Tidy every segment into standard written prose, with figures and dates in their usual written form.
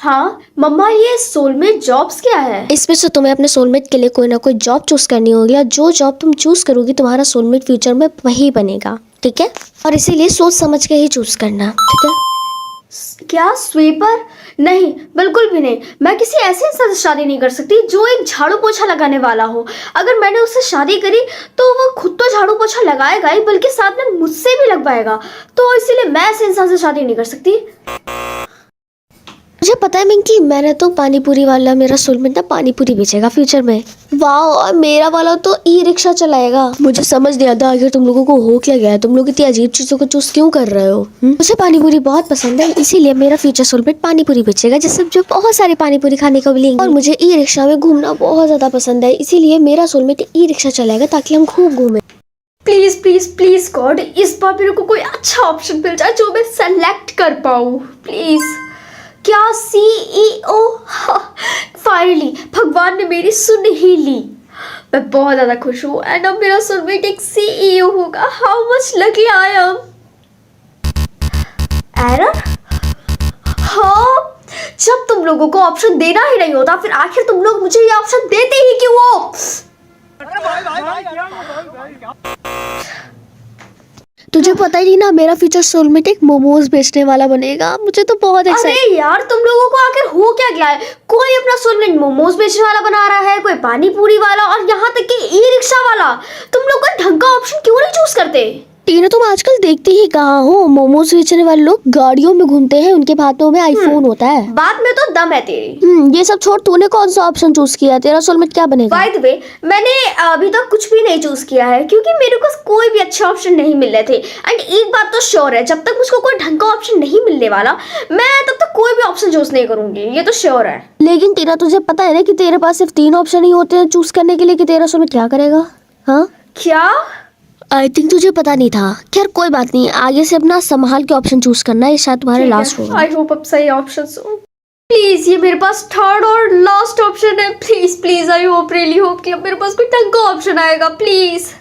हाँ मम्मा, ये soulmate jobs क्या है? इसमें से तुम्हें अपने सोलमेट के लिए कोई ना कोई जॉब चूज करनी होगी और जो जॉब तुम चूज करोगी तुम्हारा सोलमेट फ्यूचर में वही बनेगा, ठीक है? और इसीलिए सोच समझ के ही चूज करना, ठीक है? क्या स्वीपर? नहीं, बिल्कुल भी नहीं। मैं किसी ऐसे इंसान से शादी नहीं कर सकती जो एक झाड़ू पोछा लगाने वाला हो। अगर मैंने उससे शादी करी तो वो खुद तो झाड़ू पोछा लगाएगा ही, बल्कि साथ में मुझसे भी लगवाएगा। तो इसीलिए मैं ऐसे इंसान से शादी नहीं कर सकती। मुझे पता है मिंकी, मैंने तो पानी पूरी वाला मेरा सोलमेट ना पानी पूरी बेचेगा फ्यूचर में। वाह, और मेरा वाला तो ई रिक्शा चलाएगा। मुझे समझ नहीं आता आखिर तुम लोगों को हो क्या गया है, तुम लोग इतनी अजीब चीजों को चूज क्यों कर रहे हो? मुझे पानी पूरी बहुत पसंद है, इसीलिए मेरा फ्यूचर सोलमेट पानी पूरी बेचेगा, जिससे मुझे बहुत सारी पानी पूरी खाने को मिलेंगी। और मुझे ई रिक्शा में घूमना बहुत ज्यादा पसंद है, इसीलिए मेरा सोलमेट ई रिक्शा चलाएगा ताकि हम खूब घूमे। प्लीज प्लीज प्लीज गॉड, इस बार मेरे को कोई अच्छा ऑप्शन मिल जाए जो मैं सेलेक्ट कर पाऊँ प्लीज। क्या CEO? फाइनली भगवान ने मेरी सुन ही ली। मैं बहुत ज़्यादा खुश हूँ एंड अब मेरा सोलमेट एक CEO होगा। How much lucky I am. Error? हाँ, जब तुम लोगों को ऑप्शन देना ही नहीं होता फिर आखिर तुम लोग मुझे ये ऑप्शन देते ही क्यों हो? तुझे पता ही नहीं ना, मेरा फ्यूचर सोलमेट एक मोमोज बेचने वाला बनेगा। मुझे तो बहुत अरे यार, तुम लोगों को आखिर हो क्या गया है? कोई अपना सोलमेट मोमोज बेचने वाला बना रहा है, कोई पानी पूरी वाला और यहाँ तक कि ई रिक्शा वाला। तुम लोग कोई ढंग का ऑप्शन क्यों नहीं चूज करते? टीना, तुम आजकल देखती ही कहाँ हो? मोमोज बेचने वाले लोग गाड़ियों में घूमते हैं, उनके हाथों में आईफोन होता है। बात में तो दम है तेरी। ये सब छोड़, तूने कौन सा ऑप्शन चूज किया? तेरा सोलमेट क्या बनेगा? बाय द वे, मैंने अभी तक कुछ भी नहीं चूज किया है क्योंकि मेरे को कोई भी अच्छे ऑप्शन नहीं मिल रहे थे। एंड एक बात तो श्योर है, जब तक मुझको कोई ढंग का ऑप्शन नहीं मिलने वाला मैं तब तक कोई भी ऑप्शन चूज नहीं करूंगी, ये तो श्योर है। लेकिन टीना, तुझे पता है ना कि तेरे पास सिर्फ 3 ऑप्शन ही होते हैं चूज करने के लिए कि तेरा सोलमेट क्या करेगा। हाँ, क्या? आई थिंक तुझे पता नहीं था। खैर कोई बात नहीं, आगे से अपना संभाल के ऑप्शन चूज करना, ये शायद तुम्हारे लास्ट होगा। आई होप अब सही ऑप्शन हो। प्लीज, ये मेरे पास थर्ड और लास्ट ऑप्शन है। Please please, I hope, really hope कि अब मेरे पास कोई ढंग का ऑप्शन आएगा प्लीज।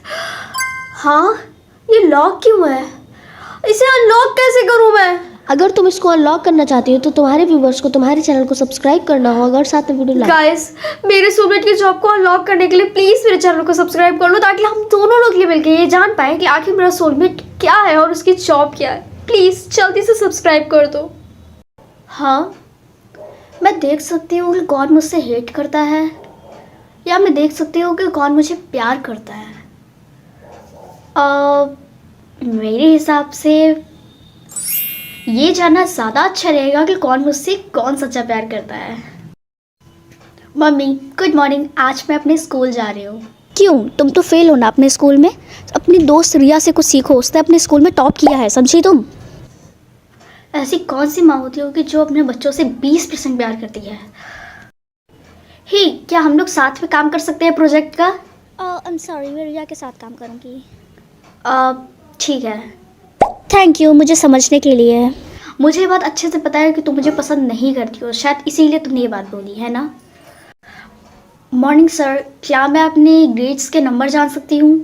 हाँ, ये लॉक क्यों है? इसे अनलॉक कैसे करूं मैं? अगर तुम इसको अनलॉक करना चाहती हो तो तुम्हारे व्यूवर्स को तुम्हारे चैनल को सब्सक्राइब करना होगा और साथ में वीडियो लाइक। गाइस, मेरे सोलमेट की जॉब को अनलॉक करने के लिए प्लीज मेरे चैनल को सब्सक्राइब कर लो ताकि हम दोनों लोग ये मिलकर ये जान पाए कि आखिर मेरा सोलमेट क्या है और उसकी जॉब क्या है। प्लीज जल्दी से सब्सक्राइब कर दो। हाँ, मैं देख सकती हूँ कि कौन मुझसे हेट करता है या मैं देख सकती हूँ कि कौन मुझे प्यार करता है। मेरे हिसाब से ये जानना ज़्यादा अच्छा रहेगा कि कौन मुझसे कौन सच्चा प्यार करता है। मम्मी गुड मॉर्निंग, आज मैं अपने स्कूल जा रही हूँ। क्यों? तुम तो फेल हो ना अपने स्कूल में। अपनी दोस्त रिया से कुछ सीखो, उसने अपने स्कूल में टॉप किया है, समझी तुम? ऐसी कौन सी माँ होती होगी जो अपने बच्चों से 20% प्यार करती है? ही, क्या हम लोग साथ में काम कर सकते हैं प्रोजेक्ट का? आई एम सॉरी, मैं रिया के साथ काम करूँगी। ठीक है। थैंक यू मुझे समझने के लिए। मुझे ये बात अच्छे से पता है कि तुम मुझे पसंद नहीं करती हो, शायद इसीलिए तुमने ये बात बोली है ना। मॉर्निंग सर, क्या मैं अपने ग्रेड्स के नंबर जान सकती हूँ?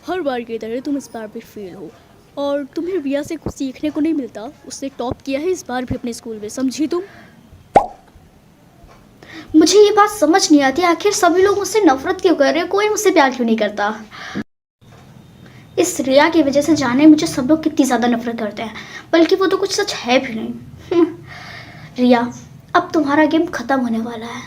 हर बार की तरह तुम इस बार भी फेल हो और तुम्हें रिया से कुछ सीखने को नहीं मिलता। उसने टॉप किया है इस बार भी अपने स्कूल में, समझी तुम? मुझे ये बात समझ नहीं आती, आखिर सभी लोग मुझसे नफरत क्यों कर रहे हैं, कोई मुझसे प्यार क्यों नहीं करता। इस रिया की वजह से जाने मुझे सब लोग कितनी ज़्यादा नफरत करते हैं, बल्कि वो तो कुछ सच है भी नहीं। रिया, अब तुम्हारा गेम ख़त्म होने वाला है।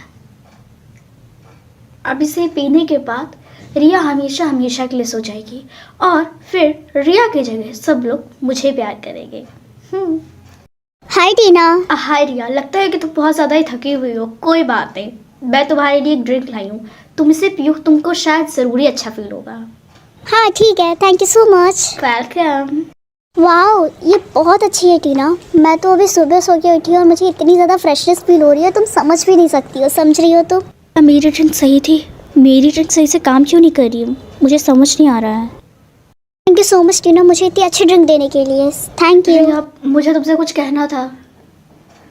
अब इसे पीने के बाद रिया हमेशा हमेशा के लिए सो जाएगी और फिर रिया की जगह सब लोग मुझे प्यार करेंगे। हाय टीना। हाय रिया, लगता है कि तुम बहुत ज़्यादा ही थकी हुई हो। कोई बात नहीं, मैं तुम्हारे लिए एक ड्रिंक लाई हूँ, तुम इसे पियो, तुमको शायद ज़रूरी अच्छा फील होगा। हाँ ठीक है, thank you so much. Welcome. Wow, ये बहुत अच्छी है टीना। मैं तो अभी सुबह सो के उठी और मुझे इतनी ज़्यादा फ्रेशनेस फील हो रही है, तुम समझ भी नहीं सकती हो। समझ रही हो तो? मेरी ड्रिंक सही थी, मेरी ड्रिंक सही से काम क्यों नहीं कर रही हूँ, मुझे समझ नहीं आ रहा है। थैंक यू सो मच टीना, मुझे इतनी अच्छी ड्रिंक देने के लिए। Thank you. मुझे तुमसे कुछ कहना था।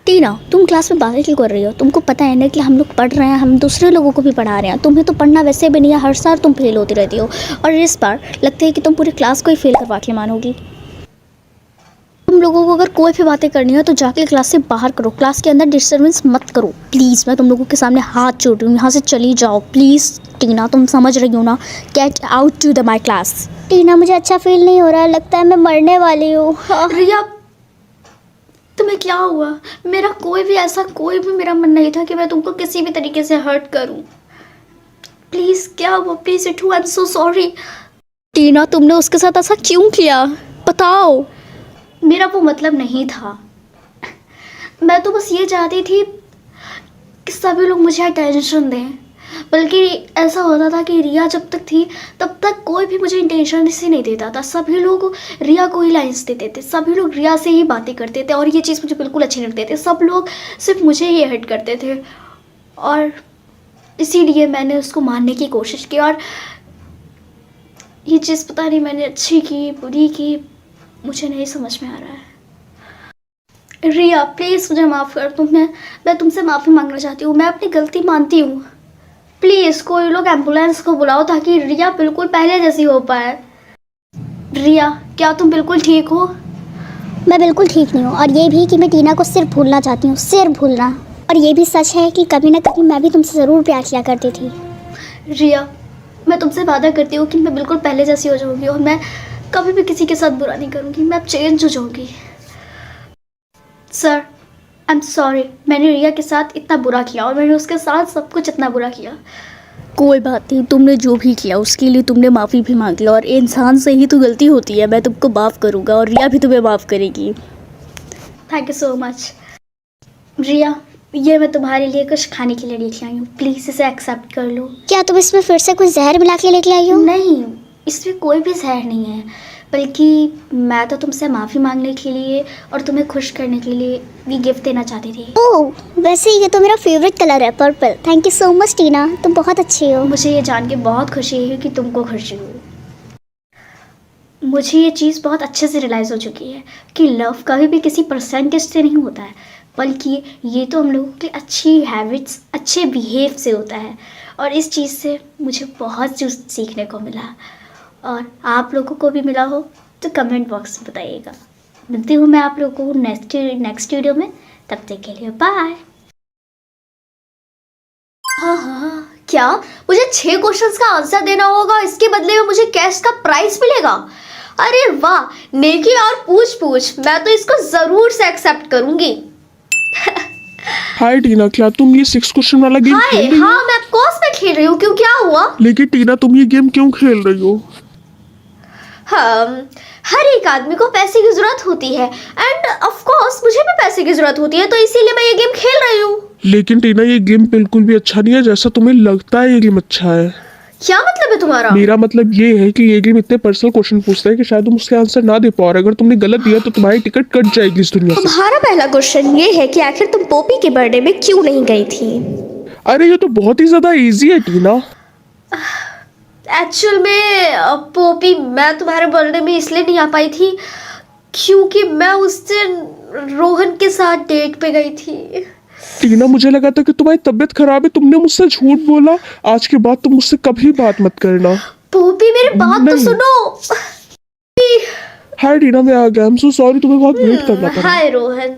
टीना, तुम क्लास में बातें क्यों कर रही हो? तुमको पता है ना कि हम लोग पढ़ रहे हैं, हम दूसरे लोगों को भी पढ़ा रहे हैं। तुम्हें तो पढ़ना वैसे भी नहीं है, हर साल तुम फेल होती रहती हो और इस बार लगता है कि तुम पूरी क्लास को ही फेल करवा के मानोगी। तुम तुम लोगों को अगर कोई भी बातें करनी हो तो जाके क्लास से बाहर करो, क्लास के अंदर डिस्टर्बेंस मत करो प्लीज़। मैं तुम लोगों के सामने हाथ जोड़ रही हूँ, यहाँ से चली जाओ प्लीज़। टीना तुम समझ रही हो ना, get out to the my class. Tina मुझे अच्छा फील नहीं हो रहा है, लगता है मैं मरने वाली हूँ। रिया, तुम्हें क्या हुआ? मेरा कोई भी मेरा मन नहीं था कि मैं तुमको किसी भी तरीके से हर्ट करूं। प्लीज़, क्या हुआ? प्लीज़ इटू, I am so sorry. Tina तुमने उसके साथ ऐसा क्यों किया, बताओ। मेरा वो मतलब नहीं था। मैं तो बस ये चाहती थी कि सभी लोग मुझे अटेंशन दें। बल्कि ऐसा होता था कि रिया जब तक थी तब तक कोई भी मुझे अटेंशन ही नहीं देता था। सभी लोग रिया को ही लाइन्स देते थे, सभी लोग रिया से ही बातें करते थे और ये चीज़ मुझे बिल्कुल अच्छी नहीं लगती थी। सब लोग सिर्फ मुझे ही हर्ट करते थे और इसीलिए मैंने उसको मारने की कोशिश की। और ये चीज़ पता नहीं मैंने अच्छी की बुरी की, मुझे नहीं समझ में आ रहा है। रिया प्लीज़ मुझे माफ़ कर दो। मैं तुमसे माफ़ी मांगना चाहती हूँ। मैं अपनी गलती मानती हूँ। प्लीज़ कोई लोग एम्बुलेंस को बुलाओ ताकि रिया बिल्कुल पहले जैसी हो पाए। रिया, क्या तुम बिल्कुल ठीक हो? मैं बिल्कुल ठीक नहीं हूँ, और ये भी कि मैं टीना को सिर्फ भूलना चाहती हूँ, सिर्फ भूलना। और ये भी सच है कि कभी ना कभी मैं भी तुमसे ज़रूर प्यार किया करती थी। रिया, मैं तुमसे वादा करती हूँ कि मैं बिल्कुल पहले जैसी हो जाऊँगी और मैं कभी भी किसी के साथ बुरा नहीं करूँगी। मैं अब चेंज हो जाऊँगी। सर, आई एम सॉरी, मैंने रिया के साथ इतना बुरा किया और मैंने उसके साथ सब कुछ इतना बुरा किया। कोई बात नहीं, तुमने जो भी किया उसके लिए तुमने माफ़ी भी मांग लिया और इंसान से ही तो गलती होती है। मैं तुमको माफ़ करूँगा और रिया भी तुम्हें माफ़ करेगी। Thank you so much. Riya, ये मैं तुम्हारे लिए कुछ खाने के लिए लेके आई हूँ, प्लीज़ इसे एक्सेप्ट कर लो। क्या तुम इसमें फिर से कुछ जहर मिला के लेके आई हो? नहीं, इसमें कोई भी जहर नहीं है, बल्कि मैं तो तुमसे माफ़ी मांगने के लिए और तुम्हें खुश करने के लिए ये गिफ्ट देना चाहती थी। ओह, वैसे ये तो मेरा फेवरेट कलर है, purple. Thank you so much Tina, तुम बहुत अच्छी हो। मुझे ये जान के बहुत खुशी है कि तुमको खुशी हो। मुझे ये चीज़ बहुत अच्छे से रियलाइज़ हो चुकी है कि लव कभी भी किसी परसेंटेज से नहीं होता है, बल्कि ये तो हम लोगों की अच्छी हैबिट्स, अच्छे बिहेव से होता है। और इस चीज़ से मुझे बहुत कुछ सीखने को मिला और आप लोगों को भी मिला हो तो कमेंट बॉक्स में बताइएगा। मिलती हूँ मैं आप लोगों को नेक्स्ट वीडियो में। तब तक के लिए बाय। हाँ, क्या मुझे 6 क्वेश्चंस का आंसर देना होगा? इसके बदले में मुझे कैश का प्राइस मिलेगा? अरे वाह, नेकी और पूछ मैं तो इसको ज़रूर से एक्सेप्ट करूँगी। हाय टीना, क्या तुम ये 6 क्वेश्चन वाला गेम हाय, खेल रही हो? हाँ मैं ऑफ कोर्स मैं खेल रही हूँ। क्यों, क्या हुआ? लेकिन टीना तुम ये गेम क्यों खेल रही हो? हर एक आदमी को पैसे की जरूरत होती है एंड ऑफ कोर्स मुझे भी पैसे की जरूरत होती है, तो इसीलिए मैं ये गेम खेल रही हूँ। लेकिन टीना ये गेम बिल्कुल भी अच्छा नहीं है जैसा तुम्हें लगता है। ये गेम अच्छा है। क्या मतलब है तुम्हारा? मेरा मतलब ये है कि ये गेम इतने पर्सनल क्वेश्चन पूछता है कि शायद तुम उसके आंसर ना दे पाओ और अगर तुमने गलत दिया तो तुम्हारी टिकट कट जाएगी इस दुनिया से। तुम्हारा पहला क्वेश्चन ये है कि आखिर तुम पोपी के बर्थडे में क्यों नहीं गई थी? अरे ये तो बहुत ही ज्यादा इजी है टीना। एक्चुअल में पोपी, मैं तुम्हारे बर्थडे में इसलिए नहीं आ पाई थी क्योंकि मैं उस दिन रोहन के साथ डेट पे गई थी। टीना मुझे लगा था कि तुम्हारी तबीयत खराब है, तुमने मुझसे झूठ बोला। आज के बाद तुम मुझसे कभी बात मत करना। पोपी मेरी बात तो नहीं। सुनो। हाय टीना, मैं आ गया। आई एम सो सॉरी, तुम्हें बहुत वेट करना पड़ा। हाय रोहन,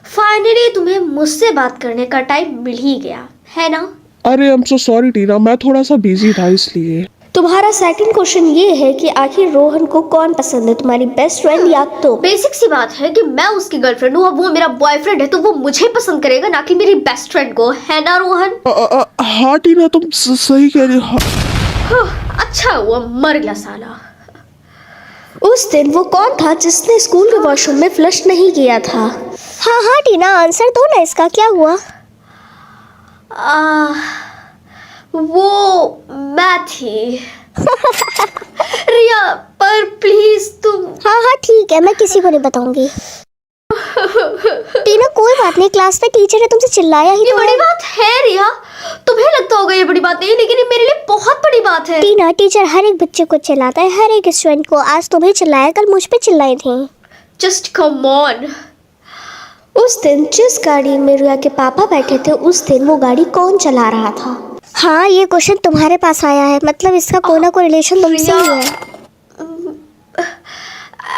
फाइनली तुम्हें मुझसे बात करने का टाइम मिल ही गया है ना? अरे आई एम सो सॉरी टीना, मैं थोड़ा सा बिजी था इसलिए। तुम्हारा सेकंड क्वेश्चन ये है कि आखिर रोहन को कौन पसंद है, तुम्हारी बेस्ट फ्रेंड या तो? बेसिक सी बात है कि मैं उसकी गर्लफ्रेंड हूँ और वो मेरा बॉयफ्रेंड है, तो वो मुझे पसंद करेगा ना कि मेरी बेस्ट फ्रेंड को, है ना रोहन? हाँ टीना, तुम सही कह रही हो। अच्छा हुआ मर गया साला। उस दिन वो कौन था जिसने स्कूल के वॉशरूम में फ्लश नहीं किया था? हाँ टीना, आंसर दो ना इसका, क्या हुआ? वो मैं थी। रिया, पर प्लीज तुम। हाँ ठीक है, मैं किसी को नहीं बताऊंगी। टीना कोई बात नहीं, क्लास में टीचर ने तुमसे चिल्लाया ही ये तो बड़ी है। बात है रिया, तुम्हें लगता होगा ये बड़ी बात नहीं, लेकिन ये मेरे लिए बहुत बड़ी बात है। टीना, टीचर हर एक बच्चे को चिल्लाता है, हर एक स्टूडेंट को। आज तुम्हें चिल्लाया, कल मुझ पे चिल्लाई थी। Just come on. उस दिन जिस गाड़ी में रिया के पापा बैठे थे, उस दिन वो गाड़ी कौन चला रहा था? हाँ, ये क्वेश्चन तुम्हारे पास आया है, मतलब इसका कोई ना कोई रिलेशन तुमसे ही है।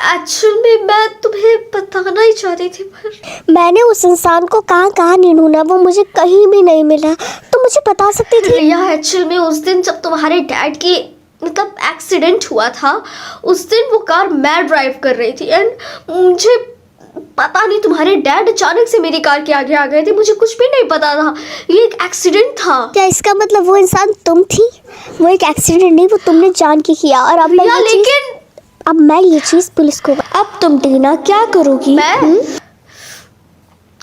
एक्चुअल में मैं तुम्हें बताना ही चाह रही थी पर मैंने उस इंसान को कहाँ कहाँ नहीं ढूंढा, वो मुझे कहीं भी नहीं मिला। तो मुझे बता सकती थी। रिया, एक्चुअल में उस दिन जब तुम्हारे डैड की मतलब एक्सीडेंट हुआ था, उस दिन वो कार मैं ड्राइव कर रही थी एंड मुझे पता नहीं तुम्हारे डैड अचानक से मेरी कार के आगे आ गए थे। मुझे कुछ भी नहीं पता था, ये एक एक्सीडेंट था। क्या इसका मतलब वो इंसान तुम थी? वो एक एक्सीडेंट नहीं, वो तुमने जान के किया। और अब मैं रिया, ये चीज लेकिन अब मैं ये चीज पुलिस को अब तुम टीना क्या करोगी?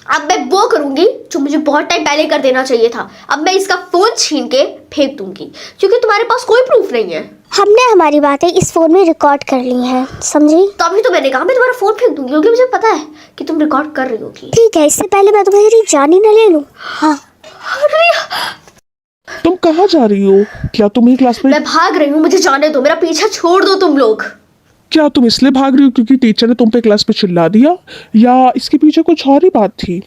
अब मैं वो करूंगी जो मुझे बहुत टाइम पहले कर देना चाहिए था। अब मैं इसका फोन छीन के फेंक दूंगी क्योंकि तुम्हारे पास कोई प्रूफ नहीं है। हमने हमारी बातें इस फोन में रिकॉर्ड कर ली हैं, समझी? तो अभी तो मैंने कहा मैं तुम्हारा फोन फेंक दूंगी क्योंकि मुझे पता है कि तुम रिकॉर्ड कर रही होगी। ठीक है, इससे पहले मैं तुम्हारी जान ही न ले लूं। हाँ, तुम कहाँ जा रही हो? क्या तुम ही क्लास में? मैं भाग रही हूँ, मुझे जाने दो, मेरा पीछा छोड़ दो तुम लोग। क्या तुम इसलिए भाग रही हो क्योंकि टीचर ने तुम पे क्लास में चिल्ला दिया, या इसके पीछे कुछ और ही बात थी?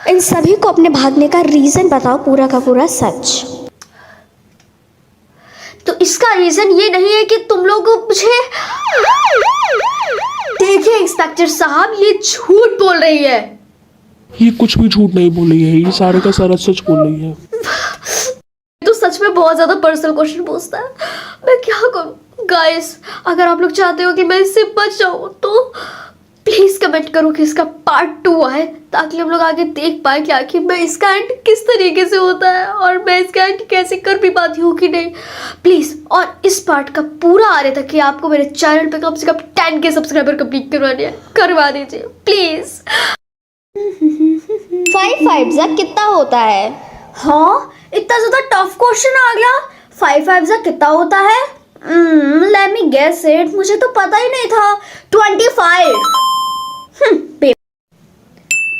इन सभी को अपने भागने का रीजन बताओ, पूरा का पूरा सच। तो इसका रीजन ये नहीं है कि तुम लोग मुझे देखिए इंस्पेक्टर साहब, ये झूठ बोल रही है। ये कुछ भी झूठ नहीं बोल रही है, ये सारे का सारा सच बोल रही है। तो सच में बहुत ज्यादा पर्सनल क्वेश्चन पूछता है, मैं क्या करूं? गाइस, अगर आप लोग चाहते हो कि मैं इससे बच जाऊं तो प्लीज कमेंट करो कि इसका पार्ट 2 आए, ताकि हम लोग आगे देख पाए कि आखिर मैं इसका एंड किस तरीके से होता है और मैं इसका एंड कैसे कर भी पाती हूँ कि नहीं। प्लीज, और इस पार्ट का पूरा आने तक कि आपको मेरे चैनल पे कम से कम 10K सब्सक्राइबर कंप्लीट करवा दीजिए प्लीज। 5 5 जा कितना होता है? हाँ, इतना ज्यादा टफ क्वेश्चन आ गया। 5 5 जा कितना होता है? लेट मी गेस इट, मुझे तो पता ही नहीं था। 25।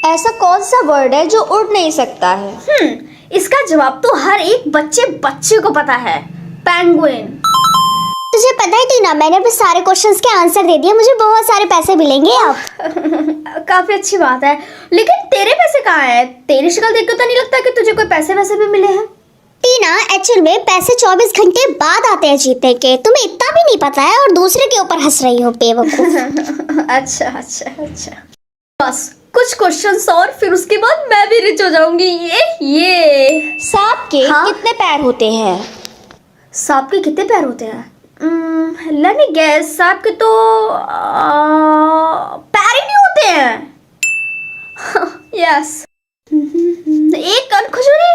ऐसा कौन सा वर्ड है जो उड़ नहीं सकता है? इसका जवाब तो हर एक बच्चे को पता है, पेंगुइन। तुझे पता है टीना, मैंने अपने सारे क्वेश्चंस के आंसर दे दिए, मुझे बहुत सारे पैसे मिलेंगे अब। काफी अच्छी बात है, लेकिन तेरे पैसे कहाँ हैं? तेरी शक्ल देख के तो नहीं लगता कि तुझे कोई पैसे वैसे भी मिले हैं। टीना, एक्चुअल में पैसे 24 घंटे बाद आते हैं जीतने के, तुम्हें इतना भी नहीं पता है और दूसरे के ऊपर हंस रही हो बेवकूफ। अच्छा, बस कुछ क्वेश्चंस और फिर उसके बाद मैं भी रिच हो जाऊंगी। ये सांप के कितने पैर होते हैं? सांप के कितने पैर होते हैं? लेट मी गेस, सांप के तो पैर ही नहीं होते हैं। यस। एक कनखजूरी,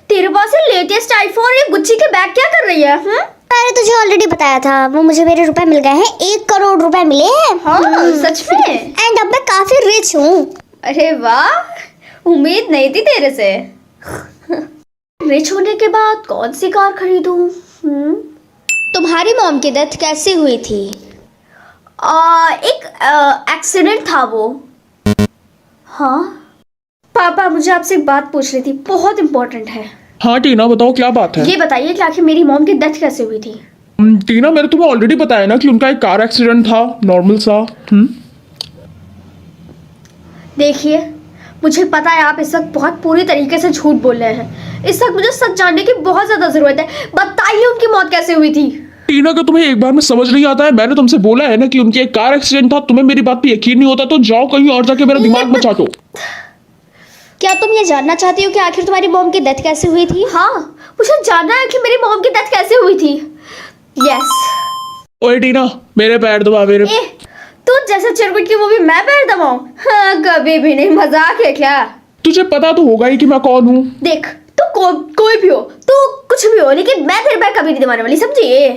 तेरे पास ये लेटेस्ट आईफोन या गुच्ची के बैग क्या कर रही है? मैंने तुझे ऑलरेडी बताया था, वो मुझे मेरे रुपए मिल गए हैं, 1 करोड़ रुपए मिले हैं। हाँ, सच में? एंड अब मैं काफी रिच हूँ। अरे वाह, उम्मीद नहीं थी तेरे से। रिच होने के बाद कौन सी कार खरीदूं? तुम्हारी मॉम की डेथ कैसे हुई थी? एक एक्सीडेंट था वो। हाँ पापा, मुझे आपसे एक बात पूछ रही थी, बहुत इम्पोर्टेंट है। हाँ टीना, बताओ क्या बात है? ये बताइए कि आखिर मेरी मॉम की डेथ कैसे हुई थी? टीना, मैंने तुम्हें ऑलरेडी बताया ना कि उनका एक कार एक्सीडेंट था, नॉर्मल सा। देखिए, मुझे पता है आप इस वक्त बहुत पूरी तरीके से झूठ बोल रहे हैं। इस वक्त मुझे सच जानने की बहुत ज्यादा जरूरत है। बताइए उनकी मौत कैसे हुई थी? टीना, का तुम्हें एक बार में समझ नहीं आता है? मैंने तुमसे बोला है ना कि उनकी एक कार एक्सीडेंट था। तुम्हें मेरी बात पे यकीन नहीं होता तो जाओ कहीं और जाके मेरा दिमाग मत चाटो। क्या तुम ये जानना चाहती हो कि आखिर तुम्हारी मॉम की डेथ कैसे हुई थी? हाँ, मुझे जानना है कि मेरी मॉम की डेथ कैसे हुई थी। यस। ओए टीना, मेरे पैर दबा मेरे। तू जैसे चिरकुट की मूवी मैं पैर दबाऊं? हाँ, कभी भी नहीं। मजाक है क्या? तुझे पता तो होगा ही कि मैं कौन हूँ। देख, तू कोई भी हो, तू कुछ भी हो, लेकिन मैं तेरे पैर कभी नहीं दबाने वाली, समझी?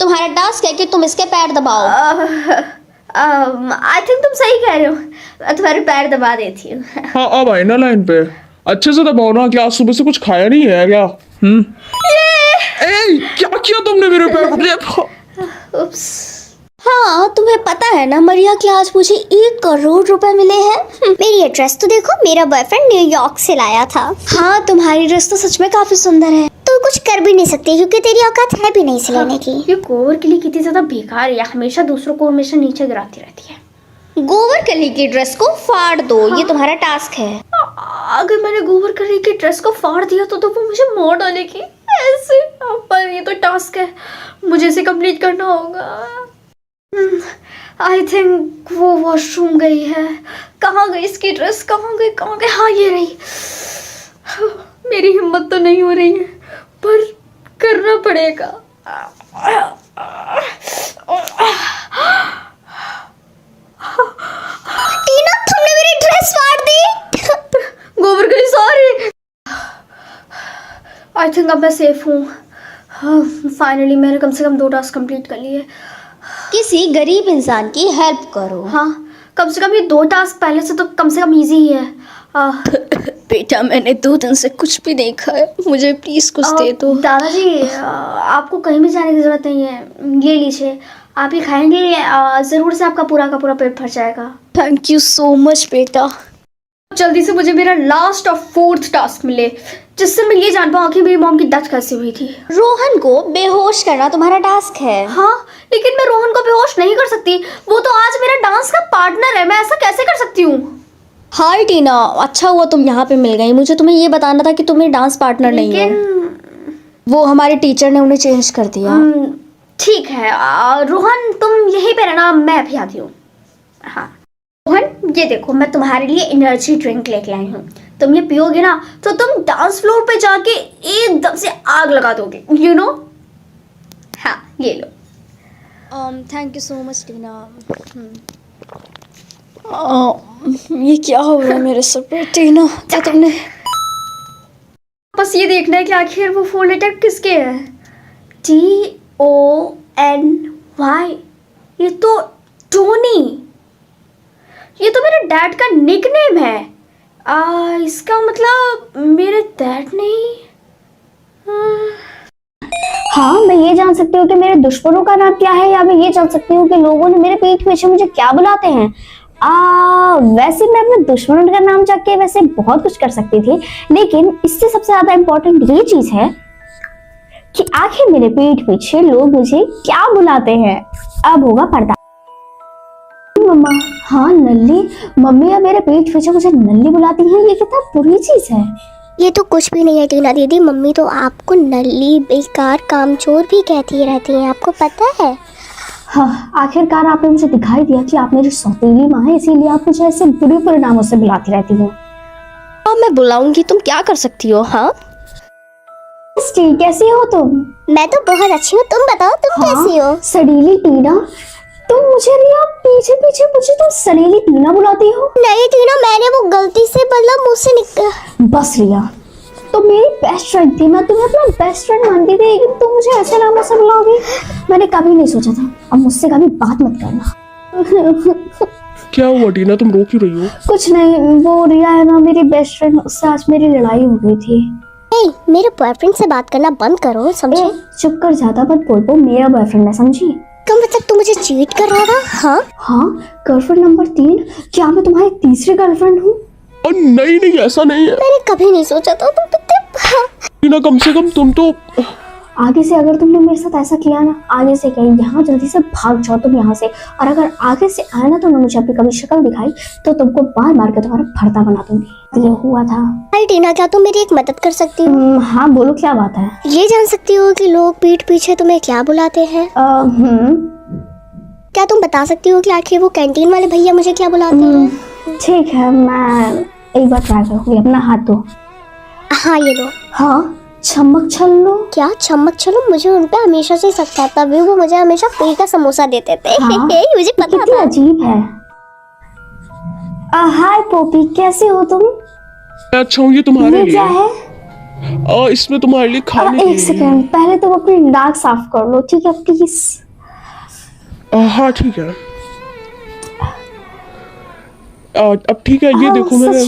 तुम्हारा टास्क है कि तुम इसके पैर दबाओ। आई थिंक तुम सही कह रहे हो, मैं तुम्हारे पैर दबा देती हूँ। हाँ, अब आए ना लाइन पे, अच्छे से दबाओ ना। क्या सुबह से कुछ खाया नहीं है क्या? क्या किया तुमने मेरे पैर को? उप्स। हाँ, तुम्हें पता है ना मरिया कि आज मुझे 1 करोड़ रुपए मिले हैं। मेरी एड्रेस तो देखो, मेरा बॉयफ्रेंड न्यूयॉर्क से लाया था। हाँ, तुम्हारी ड्रेस तो सच में काफी सुंदर है। तू कुछ कर भी नहीं सकती क्योंकि तेरी औकात है भी नहीं इसे लेने की। ये गोबर के लिए कितनी ज्यादा बेकार है, हमेशा दूसरों को हमेशा नीचे गिराती रहती है। गोबर कली की ड्रेस को फाड़ दो। ये तुम्हारा टास्क है। अगर मैंने गोबर कली की ड्रेस को फाड़ दिया तो वो मुझे मार डालेगी ऐसे। पर ये तो टास्क है, मुझे इसे कंप्लीट करना होगा। आई थिंक वो वॉशरूम गई है। कहाँ गई इसकी ड्रेस, कहाँ गई, कहाँ गई? हाँ ये रही। मेरी हिम्मत तो नहीं हो रही है पर करना पड़ेगा। टीना तुमने मेरी ड्रेस फाड़ दी। गोबर गली, सॉरी। आई थिंक अब मैं सेफ हूँ। फाइनली मैंने कम से कम 2 टास्क कंप्लीट कर लिए। किसी गरीब इंसान की हेल्प करो। हाँ, कम से कम ये 2 टास्क पहले से तो कम से कम इजी ही है। बेटा मैंने 2 दिन से कुछ भी नहीं खाया, मुझे प्लीज कुछ दे दो। दादाजी, आपको कहीं भी जाने की जरूरत नहीं है, ये लीजिए। आप ये खाएंगे, ज़रूर से आपका पूरा का पूरा पेट भर जाएगा। थैंक यू सो मच बेटा। जल्दी से मुझे मेरा लास्ट और 4th टास्क मिले, जिससे मैं ये जान पाऊँ कि मेरी मॉम की डेथ कैसे हुई थी। रोहन को बेहोश करना तुम्हारा टास्क है। हाँ, लेकिन मैं रोहन को बेहोश नहीं कर सकती। वो तो आज मेरा डांस का पार्टनर है, मैं ऐसा कैसे कर सकती हूँ? हाय टीना, अच्छा हुआ तुम यहाँ पे मिल गई। मुझे तुम्हें ये बताना था कि तुम मेरी डांस पार्टनर नहीं हो। लेकिन वो हमारे टीचर ने उन्हें चेंज कर दिया। ठीक है, रोहन तुम यहीं पे रहना, मैं अभी आती हूँ। हाँ रोहन, ये देखो मैं तुम्हारे लिए एनर्जी ड्रिंक लेके आई हूँ। तुम ये पियोगे ना तो तुम डांस फ्लोर पे जाके एकदम से आग लगा दोगे, यू नो। हाँ ये लो। थैंक यू सो मच टीना। ये क्या हो रहा है मेरे सर पे टीना? क्या तुमने? बस ये देखना है कि आखिर वो 4 लेटर किसके हैं। TONY। ये तो टोनी, ये तो मेरे डैड का निकनेम है। इसका मतलब मेरे डैड नहीं। हाँ, मैं ये जान सकती हूँ कि मेरे दुश्मनों का नाम क्या है, या मैं ये जान सकती हूँ कि लोगों ने मेरे पीठ पीछे मुझे क्या बुलाते हैं। वैसे मैं अपने दुश्मनों का नाम जाके वैसे बहुत कुछ कर सकती थी, लेकिन इससे सबसे ज्यादा इम्पोर्टेंट ये चीज है कि आखिर मेरे पीठ पीछे लोग मुझे क्या बुलाते हैं। अब होगा पर्दा। मम्मा, हाँ नल्ली। मम्मी अब मेरे पीठ पीछे मुझे नल्ली बुलाती हैं, ये कितना बुरी चीज है। ये तो कुछ भी नहीं है टीना दीदी, मम्मी तो आपको नल्ली, बेकार, कामचोर भी कहती रहती हैं, आपको पता है। हाँ, आखिरकार आपने मुझे दिखाई दिया कि आप मेरी सौतेली माँ है, इसीलिए आप मुझे ऐसे बुरे बुरे नामों से बुलाती रहती हो। हाँ मैं बुलाऊंगी, तुम क्या कर सकती हो? हाँ कैसी हो तुम? मैं तो बहुत अच्छी हूँ, तुम बताओ तुम कैसी हो? सड़ीली टीना, तुम मुझे रिया पीछे पीछे मुझे तुम सड़ीली टीना बुलाती हो? नहीं टीना, मैंने वो गलती से मतलब मुझसे निकल। बस रिया, तो मेरी बेस्ट फ्रेंड थी, मैं तुम्हें अपना बेस्ट फ्रेंड मानती थी, लेकिन तुम मुझे ऐसे नामों से बुलाओगी, मैंने कभी नहीं सोचा था। अब मुझसे कभी बात मत करना। क्या हुआ टीना, तुम रो क्यों रही हो? कुछ नहीं, वो रिया है ना मेरी बेस्ट फ्रेंड, उससे आज मेरी लड़ाई हो गई थी। मेरे बॉयफ्रेंड से बात करना बंद करो, समझे? चुप कर, ज्यादा मत बोल, वो मेरा बॉयफ्रेंड है, समझी? तो मतलब तू मुझे चीट कर रहा था? हाँ हाँ, गर्लफ्रेंड नंबर 3। क्या मैं तुम्हारी तीसरी गर्लफ्रेंड हूँ? नहीं नहीं, ऐसा नहीं है। मैंने कभी नहीं सोचा था तुम कितने। टीना कम से कम तुम तो। आगे से अगर तुमने मेरे साथ ऐसा किया ना, आगे से क्या, यहाँ जल्दी से भाग जाओ तुम यहाँ से। और अगर आगे से आए ना तुमने मुझे अपनी कभी शक्ल दिखाई तो तुमको मार मार के तुम्हारा भरता बना दूंगी। ये हुआ था। अरे टीना, क्या तुम मेरी एक मदद कर सकती हो? हाँ बोलो, क्या बात है? ये जान सकती हो कि लोग पीठ पीछे तुम्हें क्या बुलाते हैं? क्या तुम बता सकती हो कि आखिर वो कैंटीन वाले भैया मुझे क्या बुलाते हैं? ठीक है, मैं एक बार ट्राई करूँगी। अपना हाथ दो। हाँ ये लो। हाँ, चमक छल्लो। क्या चमक छल्लो? मुझे उन पे हमेशा से शक था, तभी वो मुझे हमेशा फ्री का समोसा देते थे। हाँ? मुझे पता था। अजीब है। हाय पोपी, कैसे हो तुम? अच्छा हूँ, ये तुम्हारे लिए। क्या है? इसमें तुम्हारे लिए खाने एक सेकंड, पहले तुम अपनी नाक साफ कर लो, ठीक है प्लीज? हाँ ठीक है। अब ठीक है, ये देखो मैंने।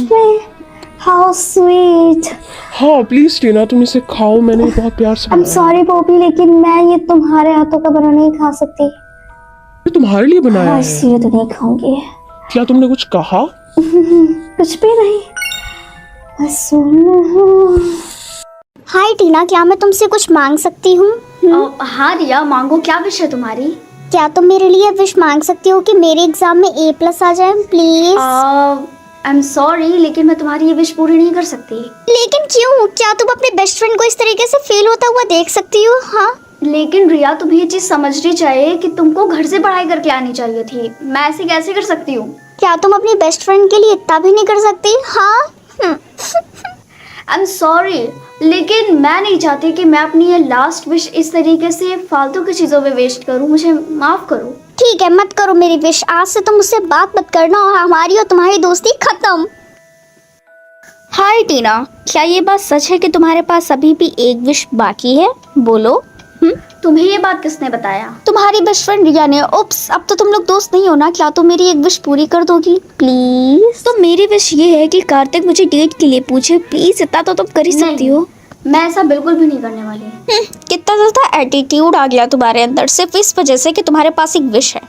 How sweet. हाँ प्लीज टीना, तुम इसे खाओ, मैंने बहुत प्यार से आई एम सॉरी पोपी, लेकिन मैं ये तुम्हारे हाथों का बना नहीं खा सकती। ये तुम्हारे लिए बनाया है। इसलिए तो नहीं खाऊंगी। क्या तुमने कुछ कहा? कुछ भी नहीं। हाय टीना, क्या मैं तुमसे कुछ मांग सकती हूँ? हाँ रिया, मांगो, क्या विश है तुम्हारी? क्या तुम मेरे लिए विश मांग सकती हो कि मेरे एग्जाम में A+ आ जाए प्लीज? आई एम सॉरी, लेकिन मैं तुम्हारी ये विश पूरी नहीं कर सकती। लेकिन क्यों? क्या तुम अपने बेस्ट फ्रेंड को इस तरीके से फेल होता हुआ देख सकती हो? हाँ लेकिन रिया, तुम्हें ये चीज समझनी चाहिए कि तुमको घर से पढ़ाई करके आनी चाहिए थी। मैं ऐसे कैसे कर सकती हूँ? क्या तुम अपनी बेस्ट फ्रेंड के लिए इतना भी नहीं कर सकती? हाँ। आई एम सॉरी, लेकिन मैं नहीं चाहती कि मैं अपनी ये लास्ट विश इस तरीके से फालतू की चीज़ों में वेस्ट करूँ। मुझे माफ़ करो। ठीक है, मत करो मेरी विश। आज से तुम मुझसे बात मत करना और हमारी और तुम्हारी दोस्ती खत्म। हाय टीना, क्या ये बात सच है कि तुम्हारे पास अभी भी एक विश बाकी है? बोलो। तुम्हें ये बात किसने बताया? तुम्हारी बेस्ट फ्रेंड रिया ने। उप्स, अब तो तुम लोग दोस्त नहीं हो ना? क्या तुम मेरी एक विश पूरी कर दोगी प्लीज? तो मेरी विश ये है कि कार्तिक मुझे डेट के लिए पूछे प्लीज। इतना तो तुम कर ही सकती हो। मैं ऐसा बिल्कुल भी नहीं करने वाली। कितना ज़्यादा एटीट्यूड आ गया तुम्हारे अंदर सिर्फ इस वजह से कि तुम्हारे पास एक विश है।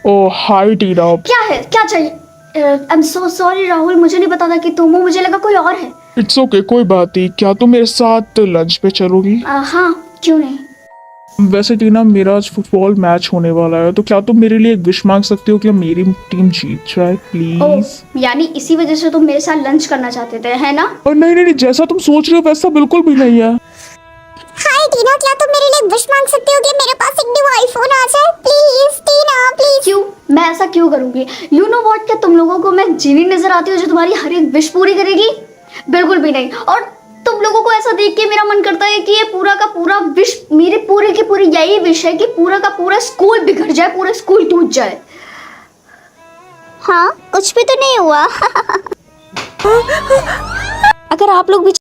ओ हाय टीना। क्या है? क्या चाहिए? आई एम सो सॉरी राहुल, मुझे नहीं पता था कि तुम हो। मुझे लगा कोई और है। इट्स ओके, कोई बात नहीं। क्या तुम मेरे साथ लंच पे चलोगी? हाँ, क्यों नहीं। वैसे टीना, मेरा आज फुटबॉल मैच होने वाला है, तो क्या तुम मेरे लिए एक विश मांग सकती हो कि मेरी टीम जीत जाए प्लीज? ओह, यानी इसी वजह से तुम मेरे साथ लंच करना चाहते थे, है ना? और नहीं नहीं नहीं, जैसा तुम सोच रहे हो वैसा बिल्कुल भी नहीं है। हाय टीना, क्या तुम मेरे लिए विश मांग सकती हो कि मेरे पास एक न्यू आईफोन आ जाए? Please Tina, please. क्यों? मैं ऐसा क्यों करूंगी? यू नो व्हाट, क्या तुम लोगों को मैं जीनी नजर आती हूँ जो तुम्हारी हर एक विश पूरी करेगी? बिल्कुल भी नहीं। और तुम लोगों को ऐसा देख के मेरा मन करता है कि ये पूरा का पूरा विश, मेरी पूरी की पूरी यही विश है कि पूरा का पूरा स्कूल बिगड़ जाए, पूरा स्कूल टूट जाए। हाँ, कुछ भी तो नहीं हुआ। अगर आप लोग भी